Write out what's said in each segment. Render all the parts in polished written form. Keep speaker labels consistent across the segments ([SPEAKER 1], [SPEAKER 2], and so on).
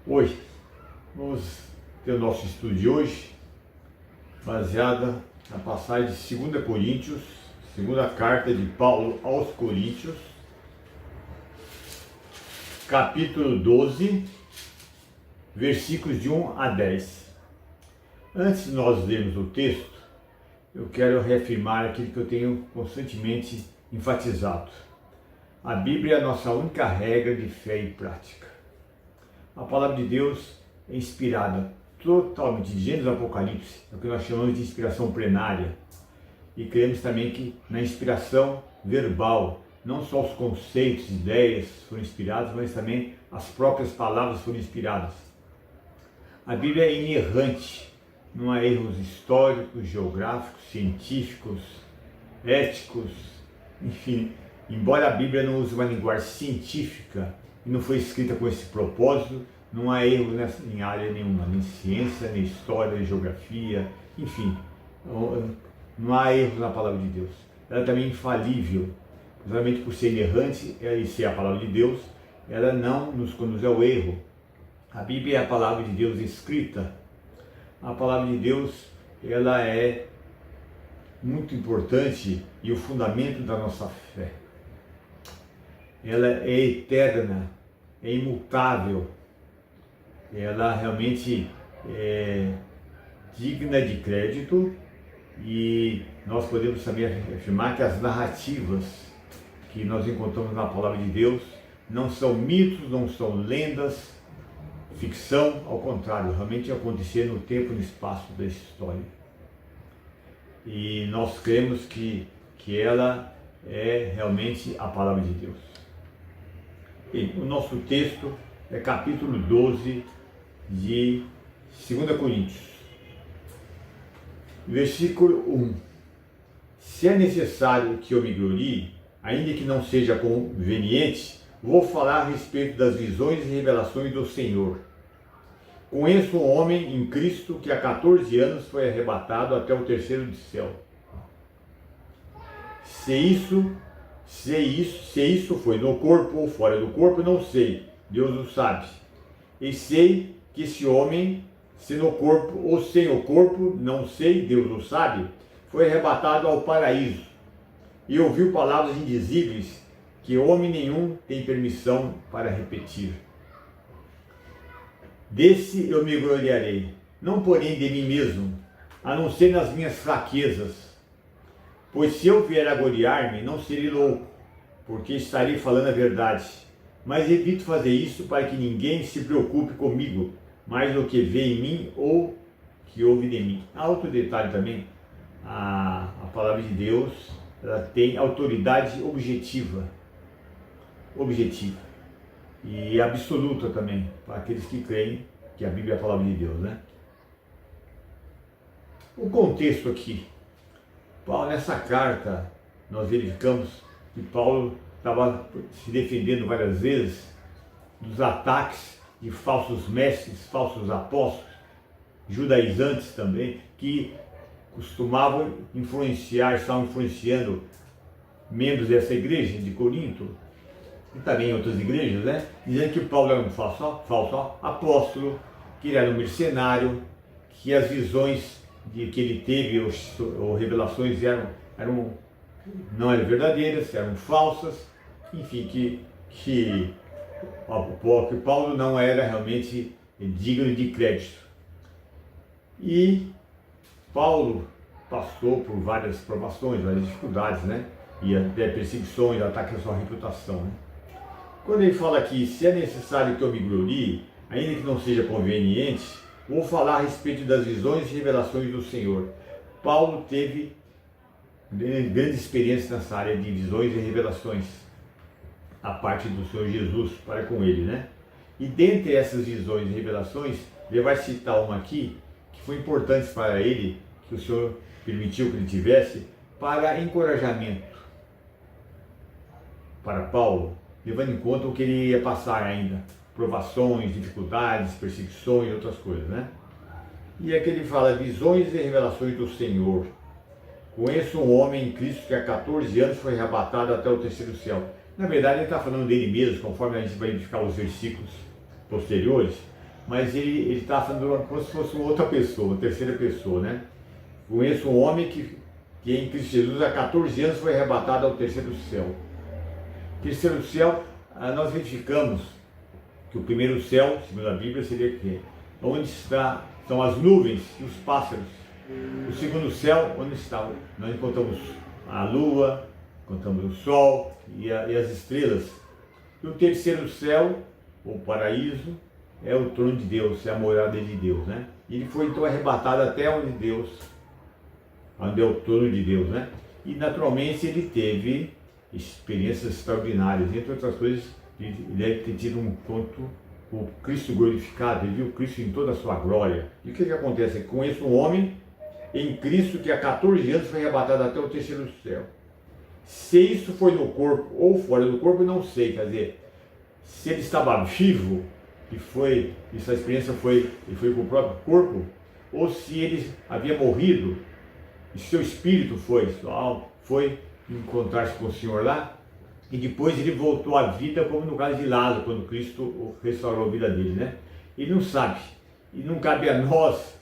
[SPEAKER 1] Oi, vamos ter o nosso estudo de hoje, baseada na passagem de 2 Coríntios, segunda carta de Paulo aos Coríntios, capítulo 12, versículos de 1 a 10. Antes de nós lermos o texto, eu quero reafirmar aquilo que eu tenho constantemente enfatizado. A Bíblia é a nossa única regra de fé e prática. A palavra de Deus é inspirada totalmente de Gênesis ao Apocalipse, é o que nós chamamos de inspiração plenária. E cremos também que na inspiração verbal, não só os conceitos, ideias foram inspirados, mas também as próprias palavras foram inspiradas. A Bíblia é inerrante, não há erros históricos, geográficos, científicos, éticos, enfim. Embora a Bíblia não use uma linguagem científica e não foi escrita com esse propósito, não há erro em área nenhuma, nem ciência, nem história, nem geografia, enfim, não há erros na palavra de Deus. Ela também é infalível, justamente por ser inerrante e ser a palavra de Deus, ela não nos conduz ao erro. A Bíblia é a palavra de Deus escrita. A palavra de Deus, ela é muito importante e o fundamento da nossa fé. Ela é eterna, é imutável, ela realmente é digna de crédito e nós podemos também afirmar que as narrativas que nós encontramos na palavra de Deus não são mitos, não são lendas, ficção, ao contrário, realmente acontecer no tempo e no espaço da história. E nós cremos que ela é realmente a palavra de Deus. E o nosso texto é capítulo 12 de 2 Coríntios, versículo 1. Se é necessário que eu me glorie, ainda que não seja conveniente, vou falar a respeito das visões e revelações do Senhor. Conheço um homem em Cristo que há 14 anos foi arrebatado até o terceiro do céu. Se isso foi no corpo ou fora do corpo, não sei, Deus o sabe. E sei que esse homem, se no corpo ou sem o corpo, não sei, Deus o sabe, foi arrebatado ao paraíso e ouviu palavras indizíveis que homem nenhum tem permissão para repetir. Desse eu me gloriarei, não porém de mim mesmo, a não ser nas minhas fraquezas. Pois se eu vier a gloriar-me, não serei louco, porque estarei falando a verdade. Mas evito fazer isso para que ninguém se preocupe comigo, mais do que vê em mim ou que ouve de mim. Há outro detalhe também, a palavra de Deus, ela tem autoridade objetiva e absoluta também, para aqueles que creem que a Bíblia é a palavra de Deus, né? O contexto aqui, Paulo, nessa carta, nós verificamos que Paulo estava se defendendo várias vezes dos ataques de falsos mestres, falsos apóstolos, judaizantes também, que costumavam estavam influenciando membros dessa igreja de Corinto, e também em outras igrejas, né? Dizendo que Paulo era um falso apóstolo, que ele era um mercenário, que as visões que ele teve, ou revelações não eram verdadeiras, eram falsas, enfim, que Paulo não era realmente digno de crédito. E Paulo passou por várias provações, várias dificuldades, né? E até perseguições, ataques à sua reputação, né? Quando ele fala aqui, se é necessário que eu me glorie, ainda que não seja conveniente, vou falar a respeito das visões e revelações do Senhor. Paulo teve grande experiência nessa área de visões e revelações, a parte do Senhor Jesus para com ele, né? E dentre essas visões e revelações, ele vai citar uma aqui, que foi importante para ele, que o Senhor permitiu que ele tivesse, para encorajamento para Paulo, levando em conta o que ele ia passar ainda, provações, dificuldades, perseguições e outras coisas, né? E aqui ele fala, visões e revelações do Senhor. Conheço um homem em Cristo que há 14 anos foi arrebatado até o terceiro céu. Na verdade, ele está falando dele mesmo, conforme a gente vai verificar os versículos posteriores, mas ele está falando como se fosse uma outra pessoa, uma terceira pessoa, né? Conheço um homem que em Cristo Jesus há 14 anos foi arrebatado ao terceiro céu. Terceiro céu, nós verificamos que o primeiro céu, segundo a Bíblia, seria que onde são as nuvens e os pássaros. O segundo céu, onde está? Nós encontramos a lua, encontramos o sol e as estrelas. E o terceiro céu, o paraíso, é o trono de Deus, é a morada de Deus, né? E ele foi então arrebatado até onde é o trono de Deus, né? E naturalmente ele teve experiências extraordinárias, entre outras coisas, ele deve ter tido um encontro com o Cristo glorificado, ele viu Cristo em toda a sua glória. E o que acontece? Eu conheço um homem em Cristo que há 14 anos foi arrebatado até o terceiro céu. Se isso foi no corpo ou fora do corpo, não sei, quer dizer, se ele estava vivo, e essa experiência foi com o próprio corpo, ou se ele havia morrido, e seu espírito sua alma foi encontrar-se com o Senhor lá, e depois ele voltou à vida, como no caso de Lázaro, quando Cristo restaurou a vida dele, né? Ele não sabe, e não cabe a nós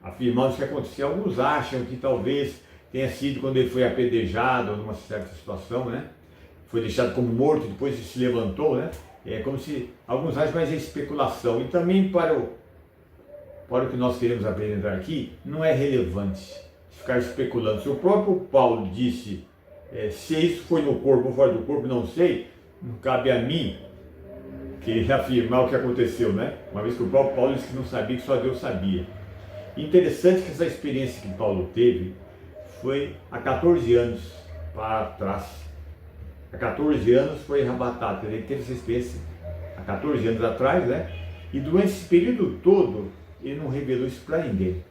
[SPEAKER 1] afirmar o que aconteceu. Alguns acham que talvez tenha sido quando ele foi apedrejado, numa certa situação, né? Foi deixado como morto, depois ele se levantou, né? É como se, alguns acham, mas é especulação. E também para o que nós queremos apresentar aqui, não é relevante ficar especulando. Se o próprio Paulo disse, se isso foi no corpo ou fora do corpo, não sei, não cabe a mim querer afirmar o que aconteceu, né? Uma vez que o próprio Paulo disse que não sabia, que só Deus sabia. Interessante que essa experiência que Paulo teve foi há 14 anos para trás. Há 14 anos foi arrebatado, ele teve essa experiência há 14 anos atrás, né? E durante esse período todo, ele não revelou isso para ninguém.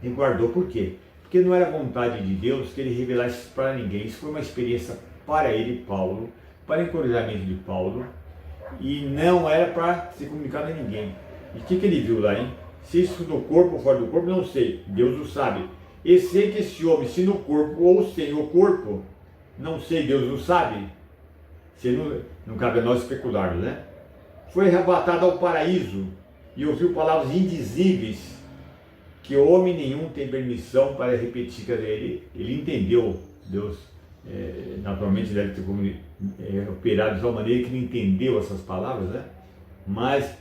[SPEAKER 1] Ele guardou. Por quê? Porque não era vontade de Deus que ele revelasse isso para ninguém. Isso foi uma experiência para ele, Paulo, para encorajamento de Paulo, e não era para ser comunicado a ninguém. E o que ele viu lá, hein? Se isso no corpo ou fora do corpo, não sei, Deus o sabe. E sei que esse homem, se no corpo ou sem o corpo, não sei, Deus o sabe. Não cabe a nós especularmos, né? Foi arrebatado ao paraíso e ouviu palavras indizíveis que homem nenhum tem permissão para repetir. Quer dizer, ele entendeu, Deus naturalmente deve ter operado de tal maneira que ele entendeu essas palavras, né? Mas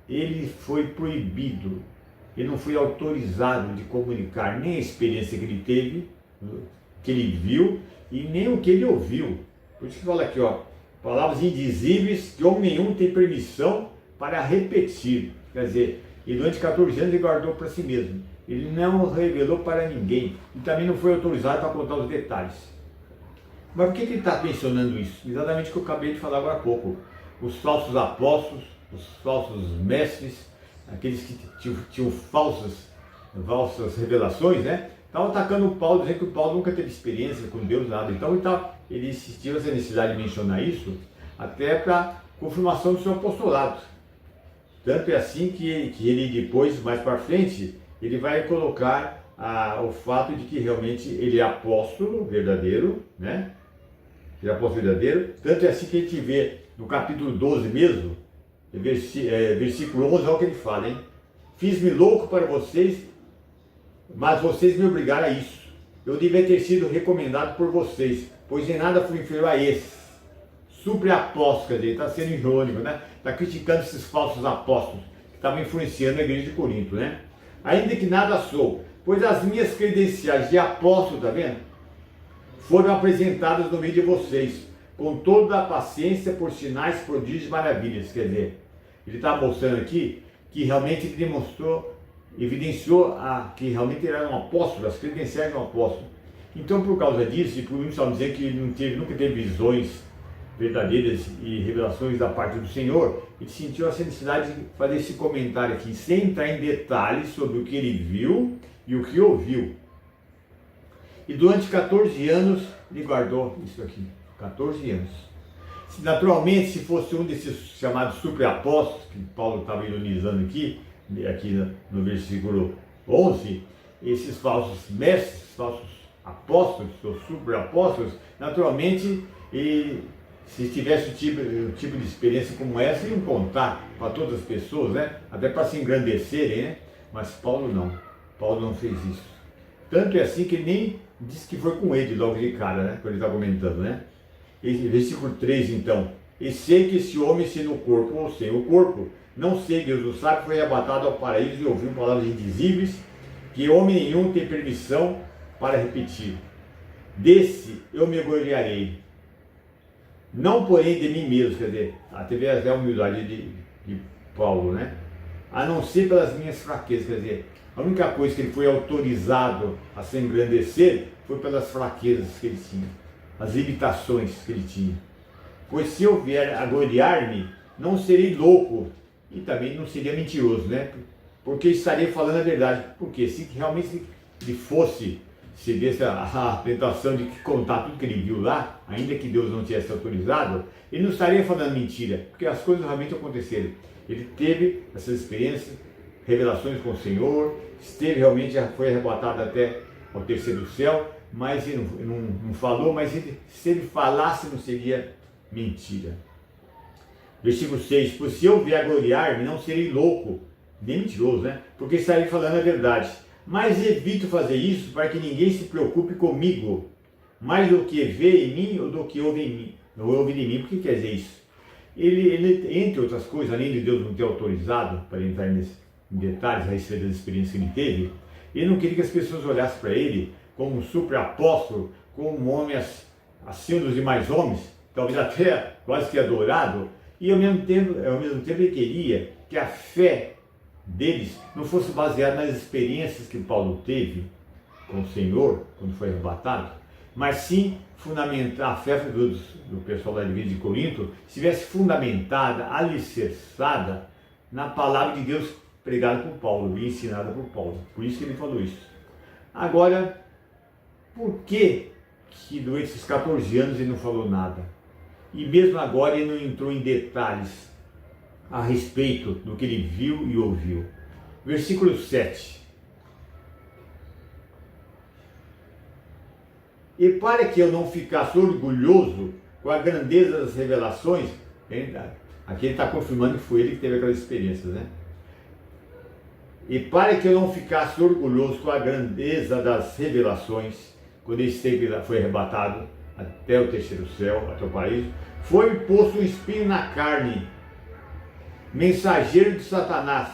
[SPEAKER 1] ele foi proibido, ele não foi autorizado de comunicar nem a experiência que ele teve, que ele viu, e nem o que ele ouviu. Por isso que fala aqui, ó, palavras indizíveis que homem nenhum tem permissão para repetir. Quer dizer, e durante 14 anos ele guardou para si mesmo. Ele não revelou para ninguém. E também não foi autorizado para contar os detalhes. Mas por que ele está mencionando isso? Exatamente o que eu acabei de falar agora há pouco. Os falsos apóstolos, os falsos mestres, aqueles que tinham falsas revelações, né? Estavam atacando o Paulo, dizendo que o Paulo nunca teve experiência com Deus, nada. Então ele insistiu essa necessidade de mencionar isso, até para confirmação do seu apostolado. Tanto é assim que ele depois, mais para frente, ele vai colocar o fato de que realmente ele é apóstolo verdadeiro, né? Ele é apóstolo verdadeiro. Tanto é assim que a gente vê no capítulo 12 mesmo, versículo 11, olha o que ele fala, hein? Fiz-me louco para vocês, mas vocês me obrigaram a isso. Eu devia ter sido recomendado por vocês, pois em nada fui inferior a esses. Supre-apóstolos, quer dizer, está sendo irônico, né? Está criticando esses falsos apóstolos que estavam influenciando a igreja de Corinto, né? Ainda que nada sou, pois as minhas credenciais de apóstolo, tá vendo? Foram apresentadas no meio de vocês, com toda a paciência por sinais, prodígios e maravilhas. Quer dizer, ele está mostrando aqui que realmente ele evidenciou que realmente ele era um apóstolo, as credenciais de um apóstolo. Então, por causa disso, e por isso estamos dizendo que ele nunca teve visões verdadeiras e revelações da parte do Senhor, ele sentiu essa necessidade de fazer esse comentário aqui, sem entrar em detalhes sobre o que ele viu e o que ouviu. E durante 14 anos ele guardou isso aqui, 14 anos. Naturalmente, se fosse um desses chamados super-apóstolos, que Paulo estava ironizando aqui no versículo 11, esses falsos mestres, falsos apóstolos, ou super-apóstolos, naturalmente, Se tivesse um tipo de experiência como essa, iam contar para todas as pessoas, né? Até para se engrandecerem, né? Mas Paulo não. Paulo não fez isso. Tanto é assim que ele nem disse que foi com ele logo de cara, né? Quando ele está comentando, né? Versículo 3, então. E sei que esse homem, se no corpo ou sem o corpo, não sei, Deus o sabe, foi arrebatado ao paraíso e ouviu palavras indizíveis, que homem nenhum tem permissão para repetir. Desse eu me gloriarei. Não porém de mim mesmo, quer dizer, teve até a humildade de Paulo, né? A não ser pelas minhas fraquezas, quer dizer, a única coisa que ele foi autorizado a se engrandecer foi pelas fraquezas que ele tinha, as limitações que ele tinha. Pois se eu vier a gloriar-me, não serei louco e também não seria mentiroso, né? Porque estaria falando a verdade. Porque se realmente ele fosse, se desse a tentação de contar tudo que ele viu lá, ainda que Deus não tivesse autorizado, ele não estaria falando mentira, porque as coisas realmente aconteceram. Ele teve essas experiências, revelações com o Senhor, esteve realmente, já foi arrebatado até ao terceiro céu, mas ele não falou, mas se ele falasse não seria mentira. Versículo 6, pois se eu vier a gloriar-me, não serei louco, nem mentiroso, né? Porque estarei falando a verdade. Mas evito fazer isso para que ninguém se preocupe comigo, mais do que vê em mim ou do que ouve em mim. Não ouve em mim. Por que quer dizer isso? Ele, entre outras coisas, além de Deus não ter autorizado para entrar em detalhes a respeito das experiências que ele teve, ele não queria que as pessoas olhassem para ele como um super apóstolo, como um homem acima dos demais homens, talvez até quase que adorado, e ao mesmo tempo ele queria que a fé deles não fosse baseada nas experiências que Paulo teve com o Senhor, quando foi arrebatado, mas sim fundamentar a fé do pessoal da igreja de Corinto, estivesse fundamentada, alicerçada na palavra de Deus pregada por Paulo e ensinada por Paulo. Por isso que ele falou isso. Agora, por que durante esses 14 anos ele não falou nada? E mesmo agora ele não entrou em detalhes a respeito do que ele viu e ouviu. Versículo 7. E para que eu não ficasse orgulhoso com a grandeza das revelações, aqui ele está confirmando que foi ele que teve aquelas experiências, né? E para que eu não ficasse orgulhoso com a grandeza das revelações, quando ele foi arrebatado até o terceiro céu, até o paraíso, foi posto um espinho na carne, mensageiro de Satanás,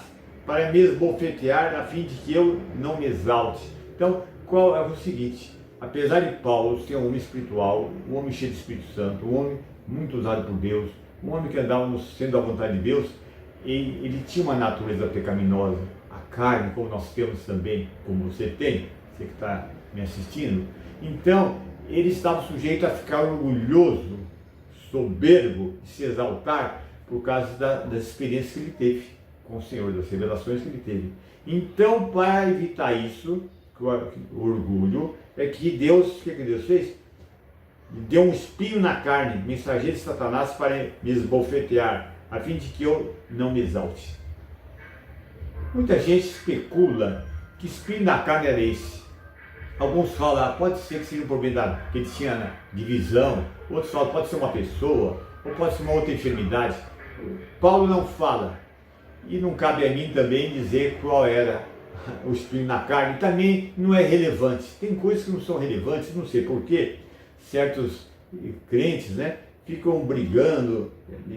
[SPEAKER 1] para me esbofetear, a fim de que eu não me exalte. Então, qual é o seguinte? Apesar de Paulo ser um homem espiritual, um homem cheio de Espírito Santo, um homem muito usado por Deus, um homem que andava no centro da vontade de Deus, ele tinha uma natureza pecaminosa, a carne, como nós temos também, como você tem, você que está me assistindo. Então, ele estava sujeito a ficar orgulhoso, soberbo, de se exaltar por causa das experiências que ele teve com o Senhor, das revelações que ele teve. Então, para evitar isso, o orgulho, é que Deus, o que Deus fez? Deu um espinho na carne, mensageiro de Satanás, para me esbofetear, a fim de que eu não me exalte. Muita gente especula que espinho na carne era esse. Alguns falam, pode ser que seja um problema que ele tinha divisão, outros falam, pode ser uma pessoa, ou pode ser uma outra enfermidade. Paulo não fala, e não cabe a mim também dizer qual era o espinho na carne, também não é relevante. Tem coisas que não são relevantes, não sei porquê, certos crentes, né, ficam brigando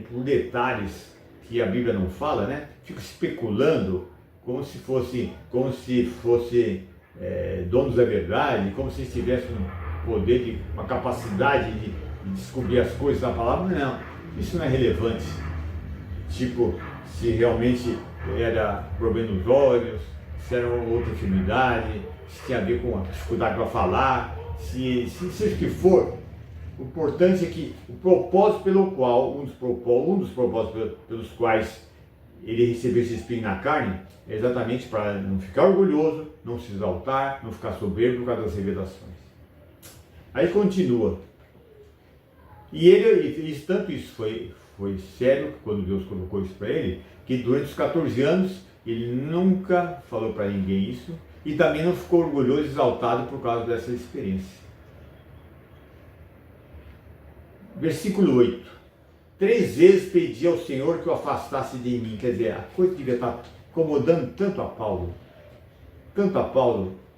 [SPEAKER 1] por detalhes que a Bíblia não fala, né, ficam especulando como se fosse donos da verdade, como se tivessem um poder, uma capacidade de descobrir as coisas da palavra. Não, isso não é relevante. Tipo, se realmente era problema nos olhos, se era outra enfermidade, se tinha a ver com a dificuldade para falar, se seja o que for. O importante é que o propósito pelo qual, um dos propósitos pelos quais ele recebeu esse espinho na carne, é exatamente para não ficar orgulhoso, não se exaltar, não ficar soberbo por causa das revelações. Aí continua. E tanto isso foi sério, quando Deus colocou isso para ele, que durante os 14 anos ele nunca falou para ninguém isso, e também não ficou orgulhoso e exaltado por causa dessa experiência. Versículo 8. 3 vezes pedi ao Senhor que o afastasse de mim. Quer dizer, a coisa devia estar incomodando tanto a Paulo,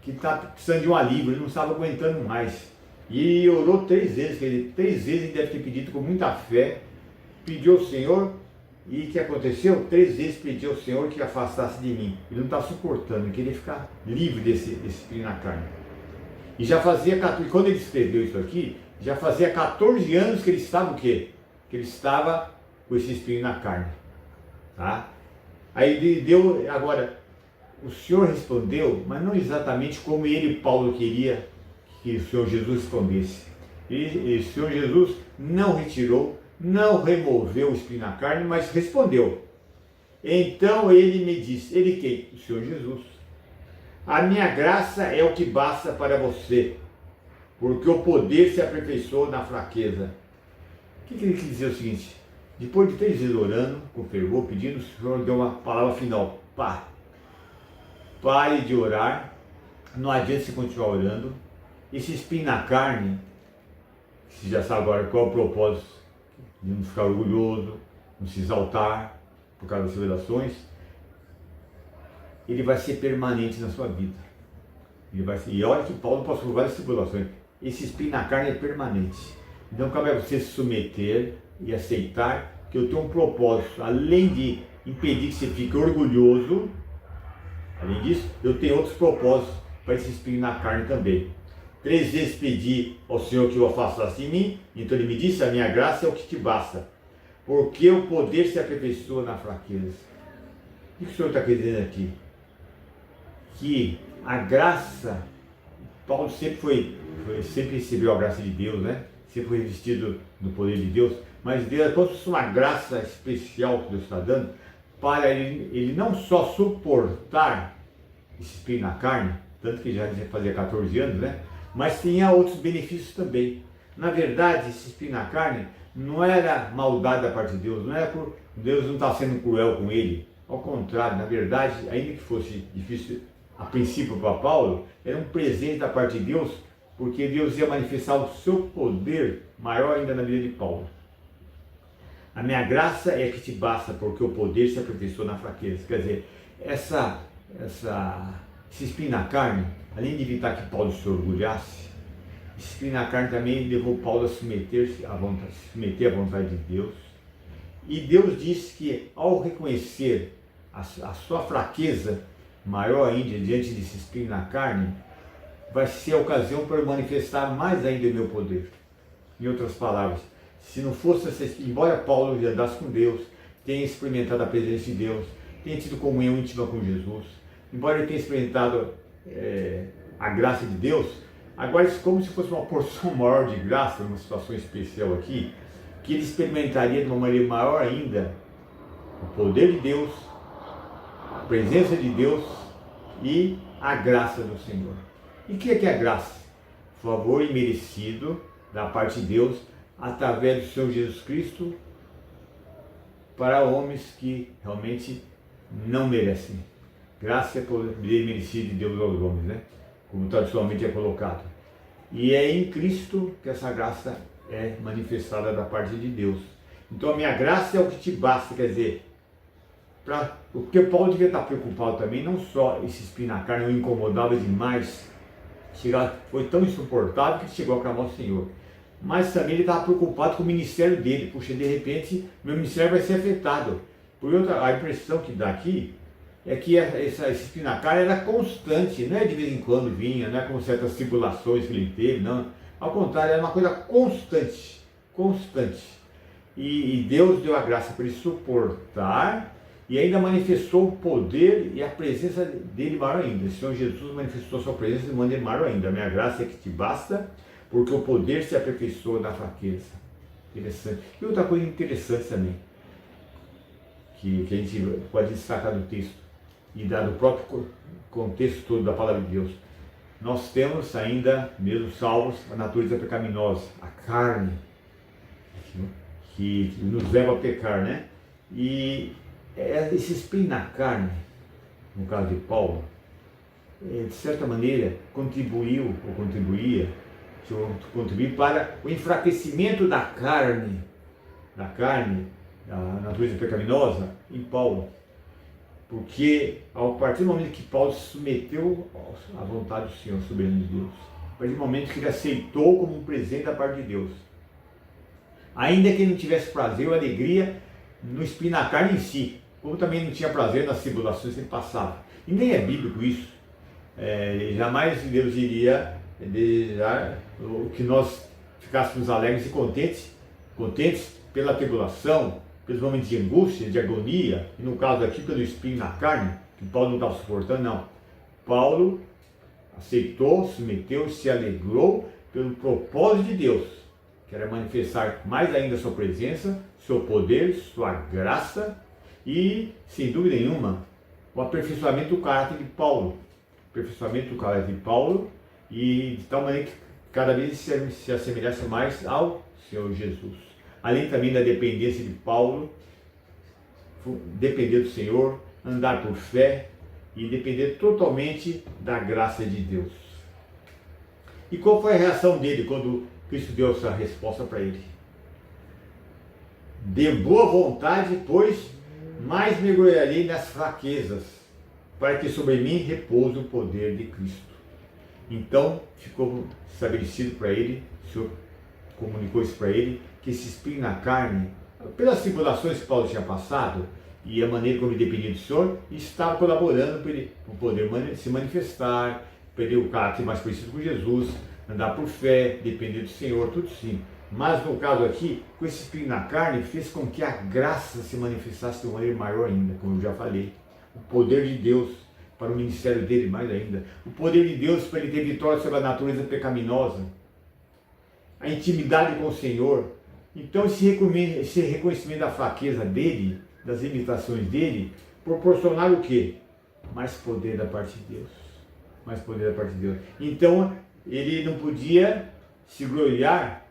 [SPEAKER 1] que está precisando de um alívio, ele não estava aguentando mais. E orou 3 vezes, quer dizer, 3 vezes ele deve ter pedido com muita fé, pediu ao Senhor, e o que aconteceu? 3 vezes pediu ao Senhor que afastasse de mim. Ele não está suportando, ele queria ficar livre desse espinho na carne. E já fazia, quando ele escreveu isso aqui, já fazia 14 anos que ele estava o quê? Que ele estava com esse espinho na carne. Tá? Aí ele deu, agora, o Senhor respondeu, mas não exatamente como ele, Paulo, queria que o Senhor Jesus respondesse. E o Senhor Jesus não retirou, não removeu o espinho na carne, mas respondeu. Então ele me disse, ele quem? O Senhor Jesus. A minha graça é o que basta para você, porque o poder se aperfeiçoa na fraqueza. O que ele quis dizer? O seguinte, depois de 3 vezes orando, com fervor, pedindo, o Senhor deu uma palavra final. Pare de orar, não adianta você continuar orando. Esse espinho na carne, você já sabe agora qual é o propósito, de não ficar orgulhoso, não se exaltar por causa das revelações, ele vai ser permanente na sua vida. E olha que Paulo passou por várias tribulações. Esse espinho na carne é permanente. Então cabe a você se submeter e aceitar que eu tenho um propósito, além de impedir que você fique orgulhoso, além disso, eu tenho outros propósitos para esse espinho na carne também. 3 vezes pedi ao Senhor que o afastasse de mim, então ele me disse, a minha graça é o que te basta, porque o poder se aperfeiçoa na fraqueza. O que o Senhor está querendo aqui? Que a graça, Paulo sempre recebeu a graça de Deus, né? Sempre foi revestido do poder de Deus, mas Deus é como se fosse uma graça especial que Deus está dando, para ele não só suportar esse espinho na carne, tanto que já fazia 14 anos, né? Mas tinha outros benefícios também. Na verdade, esse espinho na carne não era maldade da parte de Deus, não era por Deus não estar sendo cruel com ele. Ao contrário, na verdade, ainda que fosse difícil a princípio para Paulo, era um presente da parte de Deus, porque Deus ia manifestar o seu poder maior ainda na vida de Paulo. A minha graça é que te basta, porque o poder se aperfeiçoa na fraqueza. Quer dizer, esse espinho na carne, além de evitar que Paulo se orgulhasse, esse espinho na carne também levou Paulo a submeter à vontade de Deus. E Deus disse que ao reconhecer a sua fraqueza maior ainda diante desse espinho na carne, vai ser a ocasião para eu manifestar mais ainda o meu poder. Em outras palavras, se não fosse embora Paulo andasse com Deus, tenha experimentado a presença de Deus, tenha tido comunhão íntima com Jesus, embora ele tenha experimentado a graça de Deus, agora é como se fosse uma porção maior de graça, numa situação especial aqui, que ele experimentaria de uma maneira maior ainda o poder de Deus, a presença de Deus e a graça do Senhor. E o que é a graça? Favor imerecido da parte de Deus através do Senhor Jesus Cristo para homens que realmente não merecem. Graça é poder merecido de Deus aos homens, né? Como tradicionalmente é colocado. E é em Cristo que essa graça é manifestada da parte de Deus. Então a minha graça é o que te basta, quer dizer, porque Paulo devia estar preocupado também, não só esse espinho na carne o incomodava demais, foi tão insuportável que chegou a clamar ao Senhor. Mas também ele estava preocupado com o ministério dele. Puxa, de repente meu ministério vai ser afetado. A impressão que dá aqui é que esse espinho na carne era constante, não é de vez em quando vinha, não é como certas tribulações que ele teve, não. Ao contrário, era uma coisa constante. E Deus deu a graça para ele suportar e ainda manifestou o poder e a presença dele maior ainda. O Senhor Jesus manifestou sua presença de maneira maior ainda. A minha graça é que te basta, porque o poder se aperfeiçoa na fraqueza. Interessante. E outra coisa interessante também, que a gente pode destacar do texto, e dado o próprio contexto todo da palavra de Deus, nós temos ainda, mesmo salvos, a natureza pecaminosa, a carne, que nos leva a pecar, né? E esse espinho na carne, no caso de Paulo, de certa maneira contribuía contribuir para o enfraquecimento da carne, da natureza pecaminosa em Paulo. Porque a partir do momento que Paulo se submeteu à vontade do Senhor, soberano de Deus, a partir do momento que ele aceitou como um presente da parte de Deus, ainda que ele não tivesse prazer ou alegria no espinho na carne em si, como também não tinha prazer nas tribulações que ele passava. E nem é bíblico isso. Jamais Deus iria desejar que nós ficássemos alegres e contentes pela tribulação, pelos momentos de angústia, de agonia, e no caso aqui pelo espinho na carne, que Paulo não estava suportando, não. Paulo aceitou, submeteu, se alegrou pelo propósito de Deus, que era manifestar mais ainda a sua presença, seu poder, sua graça e, sem dúvida nenhuma, o aperfeiçoamento do caráter de Paulo. E de tal maneira que cada vez se assemelhasse mais ao Senhor Jesus. Além também da dependência de Paulo, depender do Senhor, andar por fé e depender totalmente da graça de Deus. E qual foi a reação dele quando Cristo deu essa resposta para ele? De boa vontade, pois mais mergulharei nas fraquezas, para que sobre mim repouse o poder de Cristo. Então ficou estabelecido para ele, o Senhor comunicou isso para ele, que esse espinho na carne, pelas tribulações que Paulo tinha passado e a maneira como ele dependia do Senhor, estava colaborando para ele poder se manifestar, para ele o caráter mais parecido com Jesus, andar por fé, depender do Senhor, tudo sim. Mas no caso aqui, com esse espinho na carne, fez com que a graça se manifestasse de uma maneira maior ainda, como eu já falei. O poder de Deus para o ministério dele mais ainda. O poder de Deus para ele ter vitória sobre a natureza pecaminosa. A intimidade com o Senhor. Então esse reconhecimento da fraqueza dele, das limitações dele, proporcionaram o quê? Mais poder da parte de Deus. Mais poder da parte de Deus. Então ele não podia se gloriar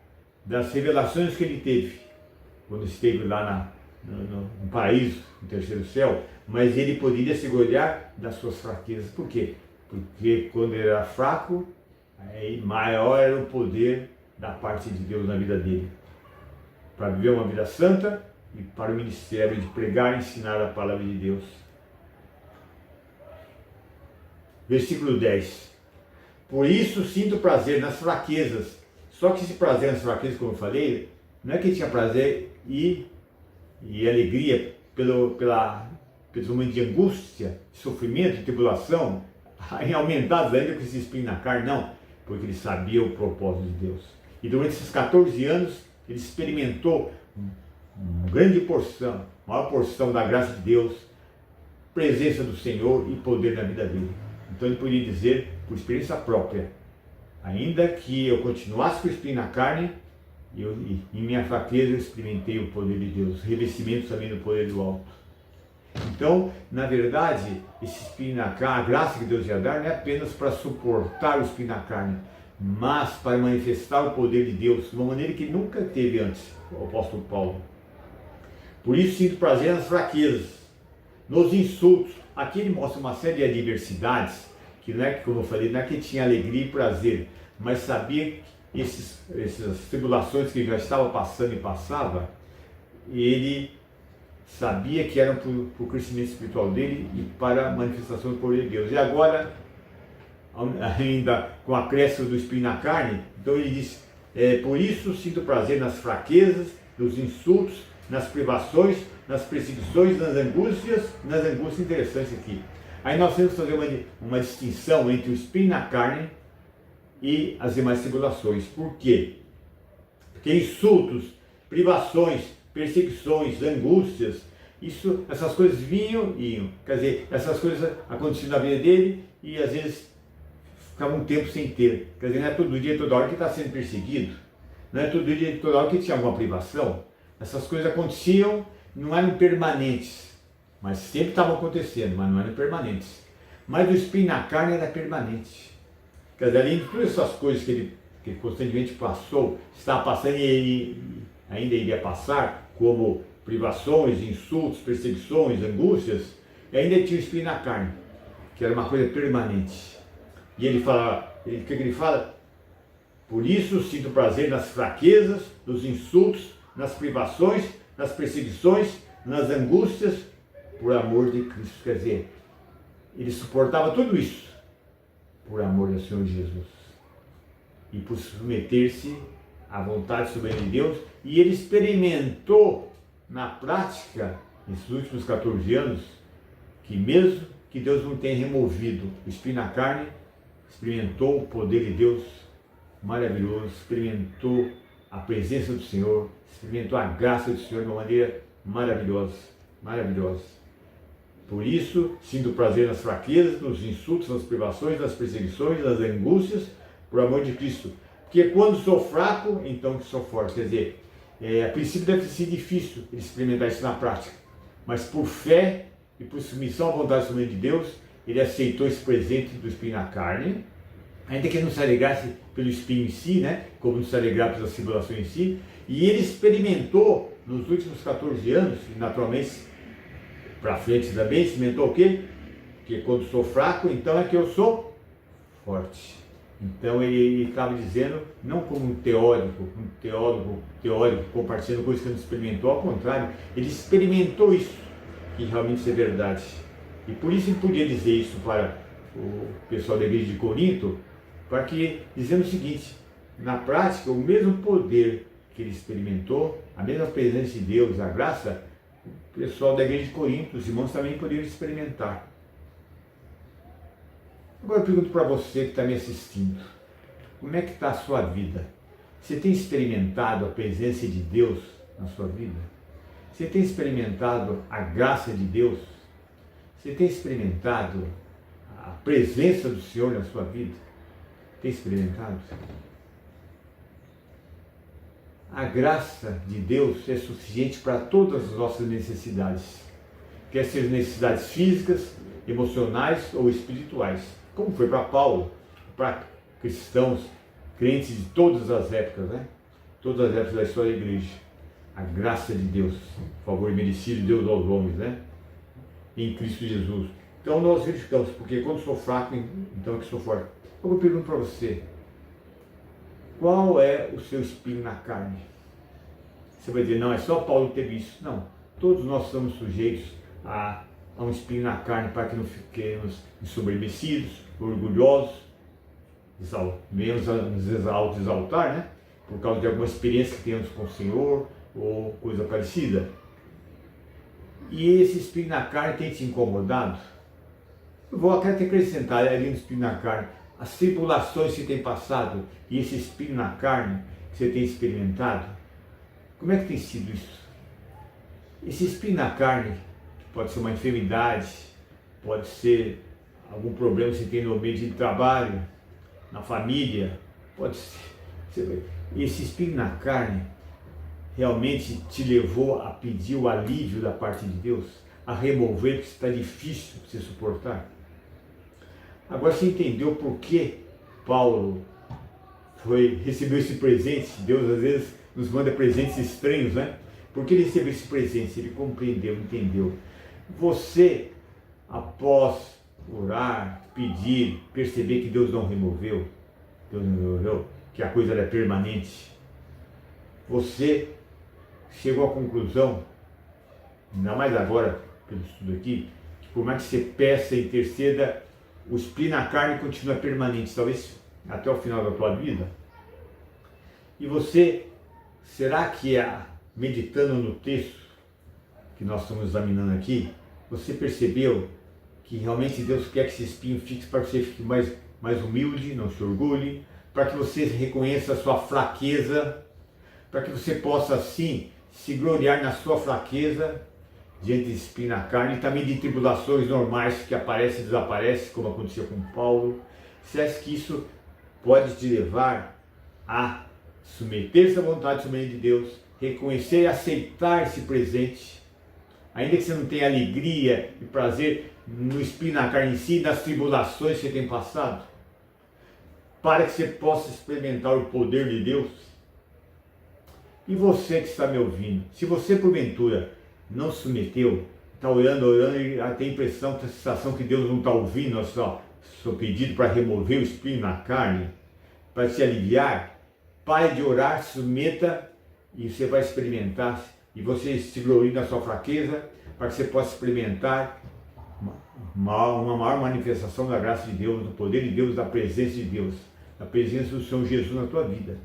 [SPEAKER 1] das revelações que ele teve quando esteve lá no paraíso, no terceiro céu, mas ele poderia se gloriar das suas fraquezas. Por quê? Porque quando ele era fraco, aí maior era o poder da parte de Deus na vida dele, para viver uma vida santa e para o ministério de pregar e ensinar a palavra de Deus. Versículo 10. Por isso sinto prazer nas fraquezas. Só que esse prazer nas fraquezas, como eu falei, não é que ele tinha prazer e alegria pelos momentos de angústia, de sofrimento, de tribulação, em aumentados ainda com esse espinho na carne, não, porque ele sabia o propósito de Deus. E durante esses 14 anos, ele experimentou uma grande porção, maior porção da graça de Deus, presença do Senhor e poder na vida dele. Então ele podia dizer, por experiência própria, ainda que eu continuasse com o espinho na carne, em minha fraqueza eu experimentei o poder de Deus, revestimentos também do poder do alto. Então, na verdade, esse espinho na carne, a graça que Deus ia dar, não é apenas para suportar o espinho na carne, mas para manifestar o poder de Deus de uma maneira que nunca teve antes, o apóstolo Paulo. Por isso sinto prazer nas fraquezas, nos insultos. Aqui ele mostra uma série de adversidades, que não é que, como eu falei, não é que tinha alegria e prazer, mas sabia que essas tribulações que ele já estava passando e passava, ele sabia que eram para o crescimento espiritual dele e para a manifestação do poder de Deus. E agora, ainda com a acréscimo do espinho na carne, então ele diz, por isso sinto prazer nas fraquezas, nos insultos, nas privações, nas perseguições, nas angústias interessantes aqui. Aí nós temos que fazer uma distinção entre o espinho na carne e as demais tribulações. Por quê? Porque insultos, privações, perseguições, angústias, essas coisas vinham e iam. Quer dizer, essas coisas aconteciam na vida dele e às vezes ficava um tempo sem ter. Quer dizer, não é todo dia, toda hora que está sendo perseguido, não é todo dia, toda hora que tinha alguma privação. Essas coisas aconteciam, não eram permanentes, mas sempre estavam acontecendo, mas não eram permanentes. Mas o espinho na carne era permanente. Quer dizer, além de todas essas coisas que ele constantemente passou, estava passando e ele ainda iria passar, como privações, insultos, perseguições, angústias, e ainda tinha o espinho na carne, que era uma coisa permanente. E ele fala, o que ele fala? Por isso sinto prazer nas fraquezas, nos insultos, nas privações, nas perseguições, nas angústias, por amor de Cristo. Quer dizer, ele suportava tudo isso por amor do Senhor Jesus e por submeter-se à vontade soberana de Deus. E ele experimentou na prática, nesses últimos 14 anos, que mesmo que Deus não tenha removido o espinho na carne, experimentou o poder de Deus maravilhoso, experimentou a presença do Senhor, experimentou a graça do Senhor de uma maneira maravilhosa, maravilhosa. Por isso, sinto prazer nas fraquezas, nos insultos, nas privações, nas perseguições, nas angústias, por amor de Cristo. Porque quando sou fraco, então que sou forte. Quer dizer, a princípio deve ser difícil experimentar isso na prática, mas por fé e por submissão à vontade soberana de Deus, ele aceitou esse presente do espinho na carne, ainda que ele não se alegrasse pelo espinho em si, né? Como não se alegrava pelas tribulações em si, e ele experimentou nos últimos 14 anos, e naturalmente para frente também, experimentou o quê? Porque quando sou fraco, então é que eu sou forte. Então ele estava dizendo, não como um teórico, teórico compartilhando coisas que ele não experimentou, ao contrário, ele experimentou isso, que realmente isso é verdade. E por isso ele podia dizer isso para o pessoal da igreja de Corinto, para que, dizendo o seguinte, na prática, o mesmo poder que ele experimentou, a mesma presença de Deus, a graça, o pessoal da igreja de Corinto, os irmãos também poderiam experimentar. Agora eu pergunto para você que está me assistindo, como é que está a sua vida? Você tem experimentado a presença de Deus na sua vida? Você tem experimentado a graça de Deus? Você tem experimentado a presença do Senhor na sua vida? Tem experimentado? A graça de Deus é suficiente para todas as nossas necessidades, quer sejam necessidades físicas, emocionais ou espirituais, como foi para Paulo, para cristãos, crentes de todas as épocas, né? Todas as épocas da história da igreja. A graça de Deus, o favor merecido de Deus aos homens, né? Em Cristo Jesus. Então nós verificamos, porque quando sou fraco, então é que sou forte. Eu pergunto para você, qual é o seu espinho na carne? Você vai dizer, não, é só Paulo que teve isso. Não, todos nós estamos sujeitos a um espinho na carne para que não fiquemos ensoberbecidos, orgulhosos, venhamos a nos auto-exaltar, né? Por causa de alguma experiência que temos com o Senhor ou coisa parecida. E esse espinho na carne tem te incomodado? Eu vou até acrescentar ali no espinho na carne as tribulações que você tem passado e esse espinho na carne que você tem experimentado. Como é que tem sido isso? Esse espinho na carne pode ser uma enfermidade, pode ser algum problema que você tem no ambiente de trabalho, na família, pode ser. Esse espinho na carne realmente te levou a pedir o alívio da parte de Deus, a remover, porque está difícil de você suportar. Agora você entendeu por que Paulo recebeu esse presente? Deus às vezes nos manda presentes estranhos, né? Por que ele recebeu esse presente? Ele compreendeu, entendeu. Você, após orar, pedir, perceber que Deus não removeu, que a coisa era permanente, você chegou à conclusão, ainda mais agora, pelo estudo aqui, que por mais que você peça e interceda, o espinho na carne continua permanente, talvez até o final da tua vida. E você, será que meditando no texto que nós estamos examinando aqui, você percebeu que realmente Deus quer que esse espinho fique para que você fique mais humilde, não se orgulhe, para que você reconheça a sua fraqueza, para que você possa assim se gloriar na sua fraqueza, diante de espinho na carne, e também de tribulações normais que aparecem e desaparecem, como aconteceu com Paulo. Você acha que isso pode te levar a submeter-se à vontade soberana de Deus, reconhecer e aceitar esse presente, ainda que você não tenha alegria e prazer no espinho na carne em si, nas tribulações que você tem passado, para que você possa experimentar o poder de Deus? E você que está me ouvindo, se você porventura não se submeteu, está orando e tem a impressão, tem a sensação que Deus não está ouvindo o seu pedido para remover o espinho na carne, para te aliviar, Pare de orar, se submeta e você vai experimentar. E você se glorie na sua fraqueza, para que você possa experimentar uma maior manifestação da graça de Deus, do poder de Deus, da presença de Deus, da presença do Senhor Jesus na tua vida.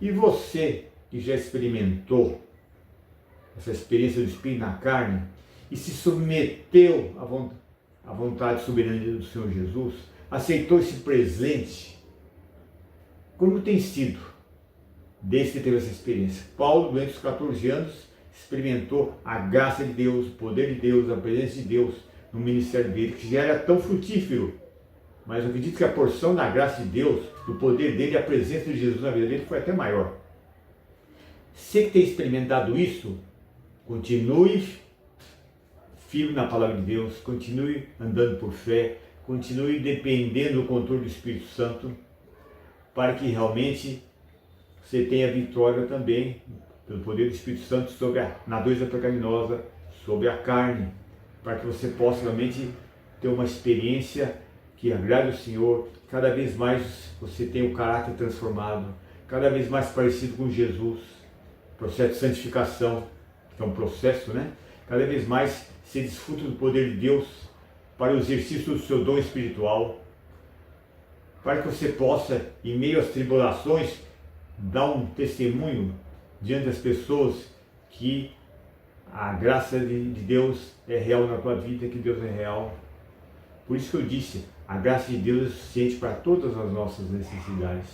[SPEAKER 1] E você que já experimentou essa experiência do Espírito na carne e se submeteu à vontade soberana do Senhor Jesus, aceitou esse presente, como tem sido desde que teve essa experiência? Paulo, durante os 14 anos, experimentou a graça de Deus, o poder de Deus, a presença de Deus no ministério dele, que já era tão frutífero. Mas eu acredito que a porção da graça de Deus, do poder dele, a presença de Jesus na vida dele foi até maior. Você que tem experimentado isso, continue firme na palavra de Deus, continue andando por fé, continue dependendo do controle do Espírito Santo, para que realmente você tenha vitória também, pelo poder do Espírito Santo, sobre a natureza pecaminosa, sobre a carne, para que você possa realmente ter uma experiência que agrade o Senhor. Cada vez mais você tem o caráter transformado, cada vez mais parecido com Jesus. Processo de santificação, que é um processo, né? Cada vez mais você desfruta do poder de Deus para o exercício do seu dom espiritual, para que você possa, em meio às tribulações, dar um testemunho diante das pessoas que a graça de Deus é real na tua vida, que Deus é real. Por isso que eu disse, a graça de Deus é suficiente para todas as nossas necessidades.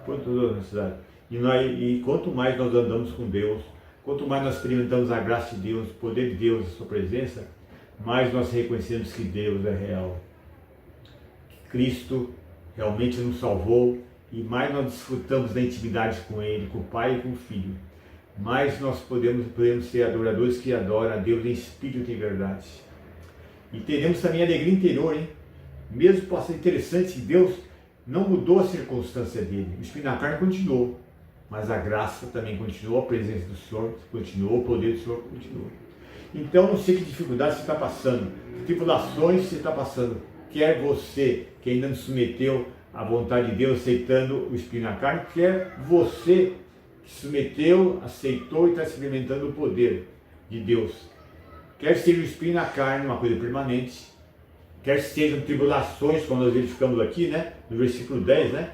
[SPEAKER 1] Para todas as necessidades. E quanto mais nós andamos com Deus, quanto mais nós experimentamos a graça de Deus, o poder de Deus, a sua presença, mais nós reconhecemos que Deus é real. Que Cristo realmente nos salvou, e mais nós desfrutamos da intimidade com Ele, com o Pai e com o Filho. Mais nós podemos ser adoradores que adoram a Deus em espírito e em verdade. E teremos também alegria interior, hein? Mesmo pode ser interessante que Deus não mudou a circunstância dele. O espírito na carne continuou, mas a graça também continuou, a presença do Senhor continuou, o poder do Senhor continuou. Então, não sei que dificuldade você está passando, que tribulações você está passando. Quer você que ainda não se submeteu à vontade de Deus, aceitando o espírito na carne, quer você que se submeteu, aceitou e está experimentando o poder de Deus. Quer seja o espírito na carne, uma coisa permanente, quer sejam tribulações, como nós verificamos aqui, né, no versículo 10, né?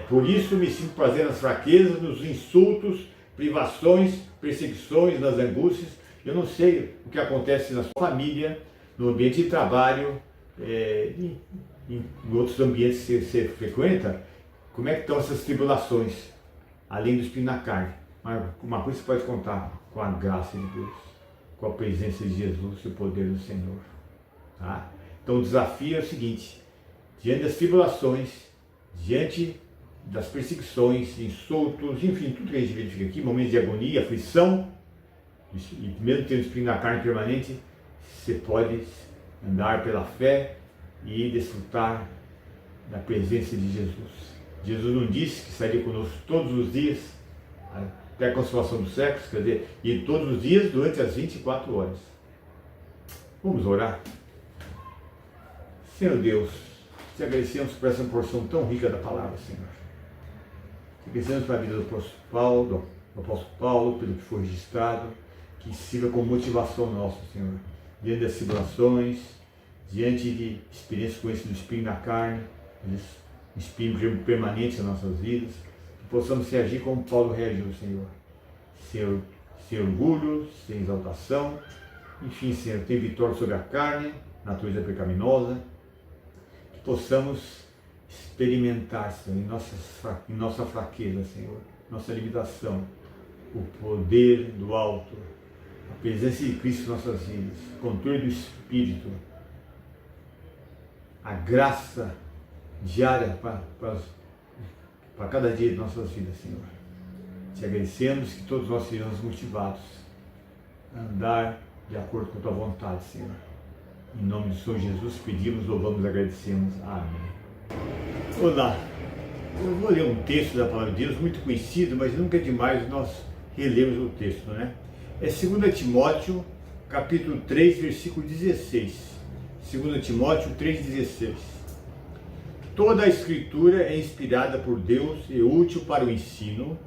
[SPEAKER 1] Por isso me sinto prazer nas fraquezas, nos insultos, privações, perseguições, nas angústias. Eu não sei o que acontece na sua família, no ambiente de trabalho, em outros ambientes que você frequenta, como é que estão essas tribulações, além do espírito na carne. Mas uma coisa você pode contar, com a graça de Deus, com a presença de Jesus e o poder do Senhor. Tá? Então o desafio é o seguinte: diante das tribulações, diante das perseguições, insultos, enfim, tudo que a gente verifica aqui, momentos de agonia, aflição, e mesmo tendo espírito na carne permanente, você pode andar pela fé e desfrutar da presença de Jesus. Jesus não disse que estaria conosco todos os dias, até a consumação dos séculos, quer dizer, e todos os dias durante as 24 horas. Vamos orar? Senhor Deus, te agradecemos por essa porção tão rica da palavra, Senhor. Te agradecemos pela vida do apóstolo Paulo, pelo que foi registrado, que sirva como motivação nossa, Senhor, diante das tribulações, diante de experiências com esse do espinho na carne, um espinho permanente nas nossas vidas, que possamos reagir como Paulo reagiu, Senhor. Sem orgulho, sem exaltação, enfim, Senhor, tem vitória sobre a carne, natureza pecaminosa, que possamos experimentar, Senhor, em nossa fraqueza, Senhor, nossa limitação, o poder do alto, a presença de Cristo em nossas vidas, o controle do Espírito, a graça diária para cada dia de nossas vidas, Senhor. Te agradecemos que todos nós sejamos motivados a andar de acordo com a Tua vontade, Senhor. Em nome do Senhor Jesus pedimos, louvamos e agradecemos. Amém. Olá, eu vou ler um texto da Palavra de Deus muito conhecido, mas nunca é demais nós relemos o texto, né? É 2 Timóteo, capítulo 3, versículo 16. 2 Timóteo 3,16. toda a Escritura é inspirada por Deus e útil para o ensino,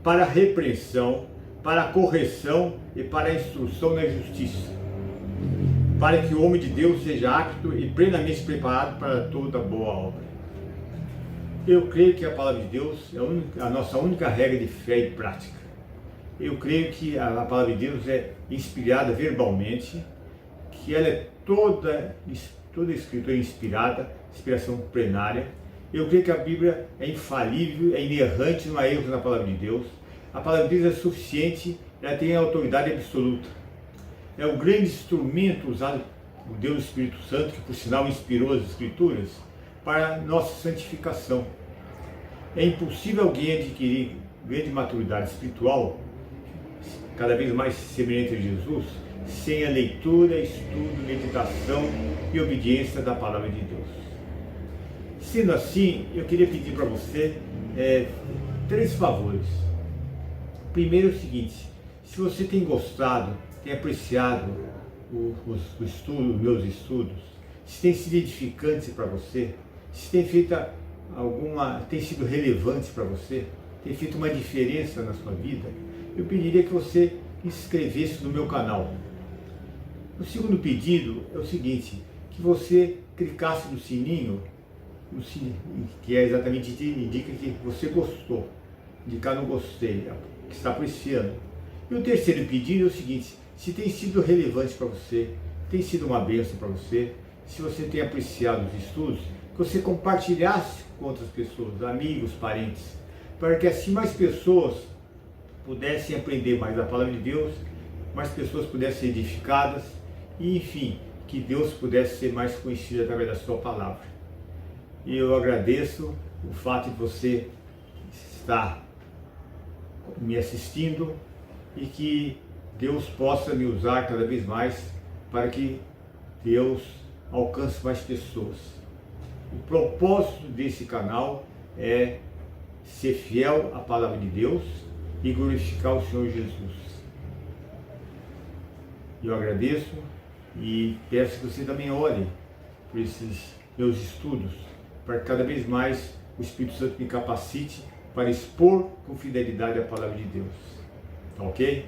[SPEAKER 1] para a repreensão, para a correção e para a instrução na justiça, para que o homem de Deus seja apto e plenamente preparado para toda boa obra. Eu creio que a palavra de Deus é a nossa única regra de fé e prática. Eu creio que a palavra de Deus é inspirada verbalmente, que ela é toda escritura inspirada, inspiração plenária. Eu creio que a Bíblia é infalível, é inerrante, não há erros na palavra de Deus. A palavra de Deus é suficiente, ela tem autoridade absoluta. É o grande instrumento usado por Deus Espírito Santo, que por sinal inspirou as Escrituras, para nossa santificação. É impossível alguém adquirir grande maturidade espiritual, cada vez mais semelhante a Jesus, sem a leitura, estudo, meditação e obediência da palavra de Deus. Sendo assim, eu queria pedir para você 3 favores. Primeiro é o seguinte: se você tem gostado, tem apreciado os meus estudos, se tem sido edificante para você, se tem feito tem sido relevante para você, tem feito uma diferença na sua vida, eu pediria que você se inscrevesse no meu canal. O segundo pedido é o seguinte: que você clicasse no sininho, que é exatamente indica que você gostou, indicar no gostei, que está apreciando. E o terceiro pedido é o seguinte: se tem sido relevante para você, tem sido uma bênção para você, se você tem apreciado os estudos, que você compartilhasse com outras pessoas, amigos, parentes, para que assim mais pessoas pudessem aprender mais da palavra de Deus, mais pessoas pudessem ser edificadas e, enfim, que Deus pudesse ser mais conhecido através da sua palavra. E eu agradeço o fato de você estar me assistindo e que Deus possa me usar cada vez mais para que Deus alcance mais pessoas. O propósito desse canal é ser fiel à palavra de Deus e glorificar o Senhor Jesus. Eu agradeço e peço que você também ore por esses meus estudos, para que cada vez mais o Espírito Santo me capacite para expor com fidelidade a palavra de Deus. Ok?